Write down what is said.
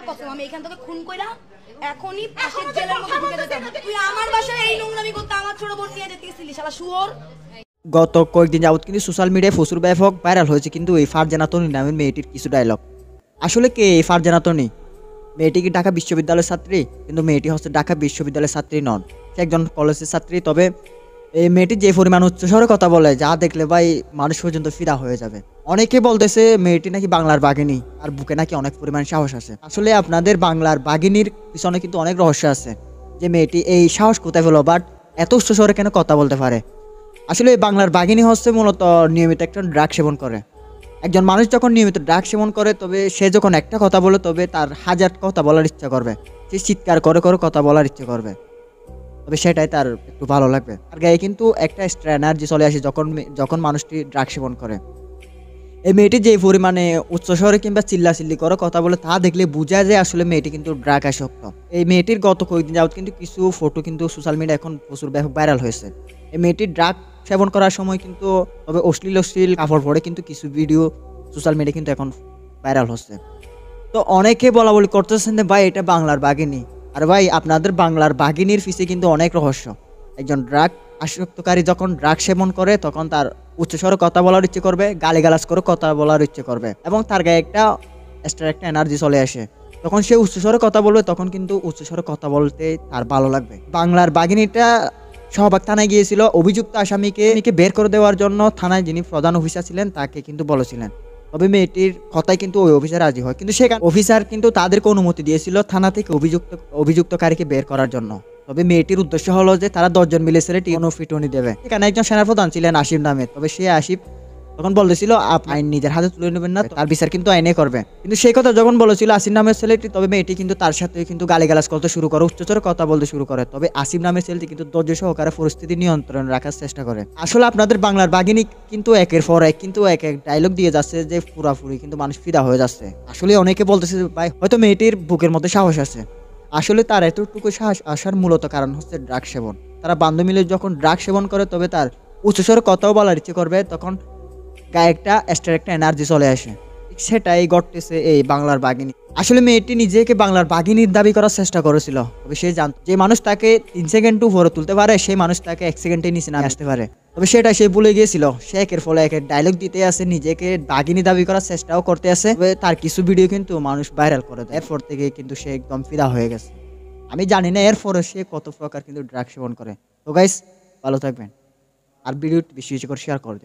কসম আমি এখান থেকে খুন কইরা এখনই ফাঁসির জেলের মধ্যে ঢুকে যেতাম। তুই আমার বাসায় এই নোংরামি করতে আমার ছোট বোন নিয়ে যেতেছিলি শালা শুয়োর। গত কয়েকদিন যাবত কিন্তু সোশ্যাল মিডিয়ায় প্রচুর ব্যাপক ভাইরাল হয়েছে কিন্তু এই ফারজানা তনি নামের মেয়েটির কিছু ডায়লগ। আসলে কে এই ফারজানা তনি? মেয়েটি কি ঢাকা বিশ্ববিদ্যালয়ের ছাত্রী? কিন্তু মেয়েটি হচ্ছে ঢাকা বিশ্ববিদ্যালয়ের ছাত্রী নন, সে একজন কলেজের ছাত্রী। তবে এই মেয়েটি যে পরিমাণ উচ্চস্বরে কথা বলে যা দেখলে ভাই মানুষ পর্যন্ত ফিদা হয়ে যাবে। অনেকে বলতেছে মেয়েটি নাকি বাংলার বাঘিনী, আর বুকে নাকি অনেক পরিমাণ সাহস আছে। আসলে আপনাদের বাংলার বাঘিনীর পিছনে কিন্তু অনেক রহস্য আছে, যে মেয়েটি এই সাহস কোথায় পেল, বাট এত উচ্চস্বরে কেন কথা বলতে পারে। আসলে বাংলার বাঘিনী হচ্ছে মূলত নিয়মিত একটা ড্রাগ সেবন করে। একজন মানুষ যখন নিয়মিত ড্রাগ সেবন করে তবে সে যখন একটা কথা বলে তবে তার হাজার কথা বলার ইচ্ছা করবে, সে চিৎকার করে করে কথা বলার ইচ্ছে করবে, তবে সেটাই তার একটু ভালো লাগবে। আর গায়ে কিন্তু একটা এক্সট্রা এনার্জি চলে আসে যখন যখন মানুষটি ড্রাগ সেবন করে। এই মেয়েটি যে পরিমাণে উচ্চস্বরে কিংবা চিল্লাচিল্লি করে কথা বলে তা দেখলে বোঝা যায় আসলে মেয়েটি কিন্তু ড্রাগ আসক্ত। এই মেয়েটির গত কয়েকদিন যাবত কিন্তু কিছু ফটো কিন্তু সোশ্যাল মিডিয়া এখন প্রচুর ব্যাপক ভাইরাল হয়েছে। এই মেয়েটির ড্রাগ সেবন করার সময় কিন্তু তবে অশ্লীল কাপড় পরে কিন্তু কিছু ভিডিও সোশ্যাল মিডিয়া কিন্তু এখন ভাইরাল হচ্ছে। তো অনেকে বলা বলি করতেছেন যে ভাই এটা বাংলার বাঘিনী। আর ভাই আপনাদের বাংলার বাঘিনীর পিছে কিন্তু অনেক রহস্য। একজন ড্রাগ আসক্তকারী যখন ড্রাগ সেবন করে তখন তার উচ্চস্বরে কথা বলার ইচ্ছে করবে, গালিগালাজ করে কথা বলার ইচ্ছে করবে, এবং তার গায়ে একটা এক্সট্রা একটা এনার্জি চলে আসে। তখন সে উচ্চস্বরে কথা বলবে, তখন কিন্তু উচ্চস্বরে কথা বলতে তার ভালো লাগবে। বাংলার বাঘিনীটা শাহবাগ থানায় গিয়েছিল অভিযুক্ত আসামিকে বের করে দেওয়ার জন্য। থানায় যিনি প্রধান অফিসার ছিলেন তাকে কিন্তু বলেছিলেন, তবে মেয়েটির কথায় কিন্তু ওই অফিসার রাজি হয়, কিন্তু সেখানে অফিসার কিন্তু তাদেরকে অনুমতি দিয়েছিল থানা থেকে অভিযুক্তকারীকে বের করার জন্য। তবে মেয়েটির উদ্দেশ্য হলো যে তারা 10 জন মিলে ছেলে ফিটনি দেবে। এখানে একজন সেনাপ্রধান ছিলেন আসিফ নামে, তবে সে আসিফ তখন বলতেছিল আইন নিজের হাতে তুলে নেবেন না, তার বিচার কিন্তু আইনে করবে। কিন্তু সেই কথা যখন বলেছিল আসিফ নামের ছেলেটি, তবে মেয়েটি কিন্তু তার সাথে কিন্তু গালিগালাজ করতে শুরু করে, উচ্চস্বরে কথা বলতে শুরু করে। তবে আসিফ নামের ছেলেটি কিন্তু ধৈর্য সহকারে পরিস্থিতি নিয়ন্ত্রণে রাখার চেষ্টা করে। আসলে আপনাদের বাংলার বাঘিনী কিন্তু একের পর এক কিন্তু এক এক ডায়লগ দিয়ে যাচ্ছে যে পুরাপুরি কিন্তু মানুষ ফিদা হয়ে যাচ্ছে। আসলে অনেকে বলতেছে ভাই হয়তো মেয়েটির বুকের মধ্যে সাহস আছে। আসলে তার এতটুকু সাহস আসার মূলত কারণ হচ্ছে ড্রাগ সেবন। তারা বান্ধব মিলে যখন ড্রাগ সেবন করে তবে তার উচ্চস্বরে কথাও বলার ইচ্ছে করবে, তখন গায়ে একটা এক্সট্রা একটা এনার্জি চলে আসে। সেটাই ঘটতেছে এই বাংলার বাঘিনী। আসলে মেয়েটি নিজেকে বাংলার বাঘিনীর দাবি করার চেষ্টা করেছিল, তবে সে জানতো যে মানুষ তাকে 3 সেকেন্ড উপরে তুলতে পারে সেই মানুষ তাকে 1 সেকেন্ডে নিচে নামিয়ে আসতে পারে। তবে সেটা সে ভুলে গিয়েছিল। সে একের ফলে একের ডায়লগ দিতে আসে, নিজেকে বাঘিনী দাবি করার চেষ্টাও করতে আসে। তবে তার কিছু ভিডিও কিন্তু মানুষ ভাইরাল করে দেয়, এরপর থেকে কিন্তু সে একদম ফিদা হয়ে গেছে। আমি জানি না এরপরে সে কত প্রকার কিন্তু ড্রাগ সেবন করে। তো গাইস ভালো থাকবেন, আর ভিডিওটি বেশি বেশি করে শেয়ার করে দেবেন।